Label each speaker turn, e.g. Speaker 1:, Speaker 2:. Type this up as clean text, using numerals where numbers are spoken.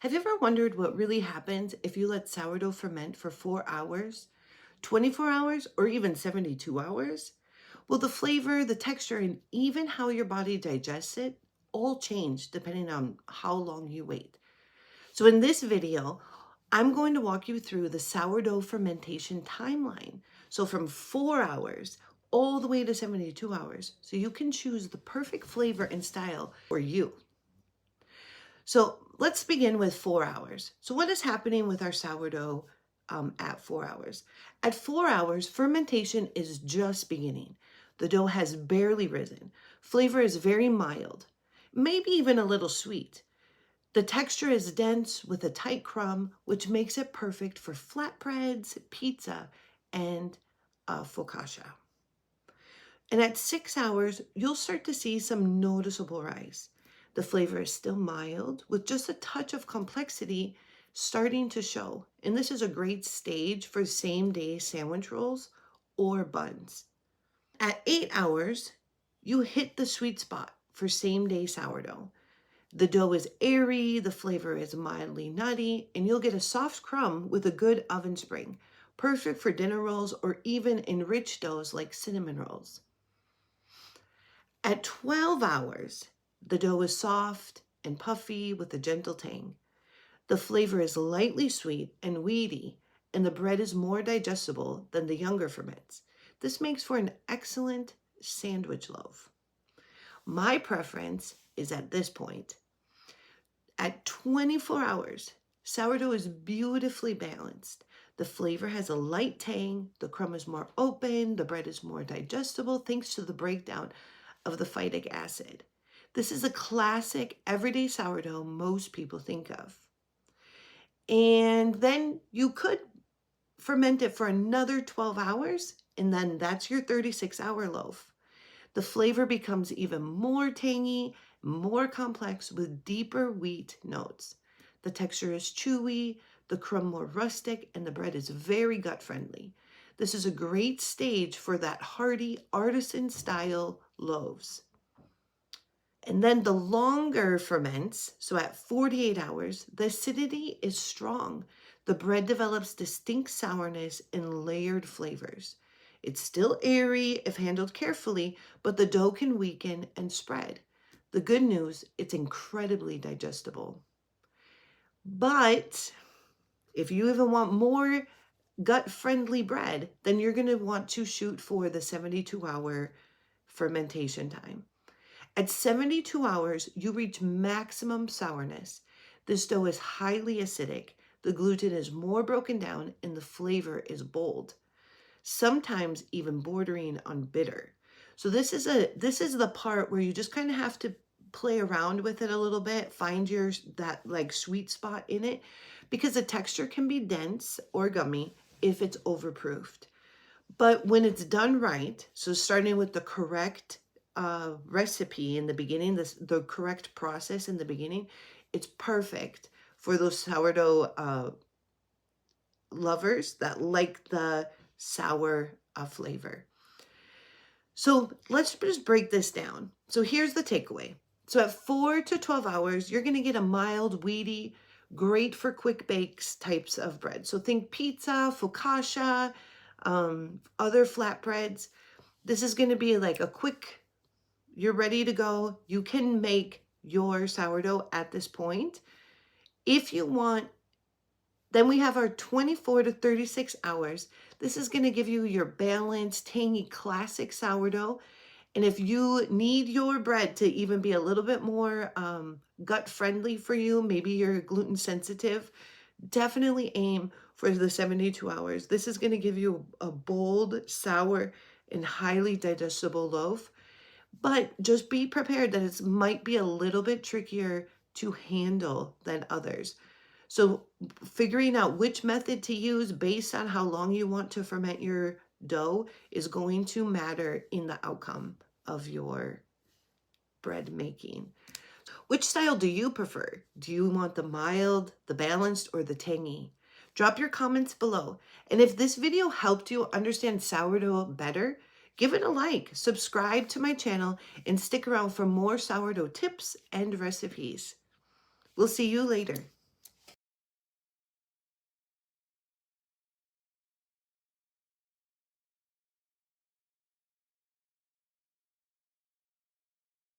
Speaker 1: Have you ever wondered what really happens if you let sourdough ferment for 4 hours, 24 hours, or even 72 hours? Well, the flavor, the texture, and even how your body digests it all change depending on how long you wait. So in this video, I'm going to walk you through the sourdough fermentation timeline. So from 4 hours all the way to 72 hours, so you can choose the perfect flavor and style for you. So let's begin with 4 hours. So what is happening with our sourdough at 4 hours? At 4 hours, fermentation is just beginning. The dough has barely risen. Flavor is very mild, maybe even a little sweet. The texture is dense with a tight crumb, which makes it perfect for flatbreads, pizza, and focaccia. And at 6 hours, you'll start to see some noticeable rise. The flavor is still mild, with just a touch of complexity starting to show. And this is a great stage for same-day sandwich rolls or buns. At 8 hours, you hit the sweet spot for same-day sourdough. The dough is airy, the flavor is mildly nutty, and you'll get a soft crumb with a good oven spring, perfect for dinner rolls or even enriched doughs like cinnamon rolls. At 12 hours, the dough is soft and puffy with a gentle tang. The flavor is lightly sweet and weedy, and the bread is more digestible than the younger ferments. This makes for an excellent sandwich loaf. My preference is at this point. At 24 hours, sourdough is beautifully balanced. The flavor has a light tang, the crumb is more open, the bread is more digestible thanks to the breakdown of the phytic acid. This is a classic everyday sourdough most people think of. And then you could ferment it for another 12 hours, and then that's your 36-hour loaf. The flavor becomes even more tangy, more complex with deeper wheat notes. The texture is chewy, the crumb more rustic, and the bread is very gut-friendly. This is a great stage for that hearty artisan-style loaves. And then the longer ferments, so at 48 hours, the acidity is strong. The bread develops distinct sourness and layered flavors. It's still airy if handled carefully, but the dough can weaken and spread. The good news, it's incredibly digestible. But if you even want more gut-friendly bread, then you're going to want to shoot for the 72-hour fermentation time. At 72 hours, you reach maximum sourness. This dough is highly acidic. The gluten is more broken down and the flavor is bold, sometimes even bordering on bitter. So this is the part where you just kind of have to play around with it a little bit, find that like sweet spot in it, because the texture can be dense or gummy if it's overproofed. But when it's done right, so starting with the correct recipe in the beginning, the correct process in the beginning, it's perfect for those sourdough lovers that like the sour flavor. So let's just break this down. So here's the takeaway. So at 4 to 12 hours, you're going to get a mild, weedy, great for quick bakes types of bread. So think pizza, focaccia, other flatbreads. This is going to be like a quick, you're ready to go. You can make your sourdough at this point. If you want, then we have our 24 to 36 hours. This is going to give you your balanced, tangy, classic sourdough. And if you need your bread to even be a little bit more gut friendly for you, maybe you're gluten sensitive, definitely aim for the 72 hours. This is going to give you a bold, sour, and highly digestible loaf. But just be prepared that it might be a little bit trickier to handle than others. So figuring out which method to use based on how long you want to ferment your dough is going to matter in the outcome of your bread making. Which style do you prefer? Do you want the mild, the balanced, or the tangy? Drop your comments below. And if this video helped you understand sourdough better, give it a like, subscribe to my channel, and stick around for more sourdough tips and recipes. We'll see you later.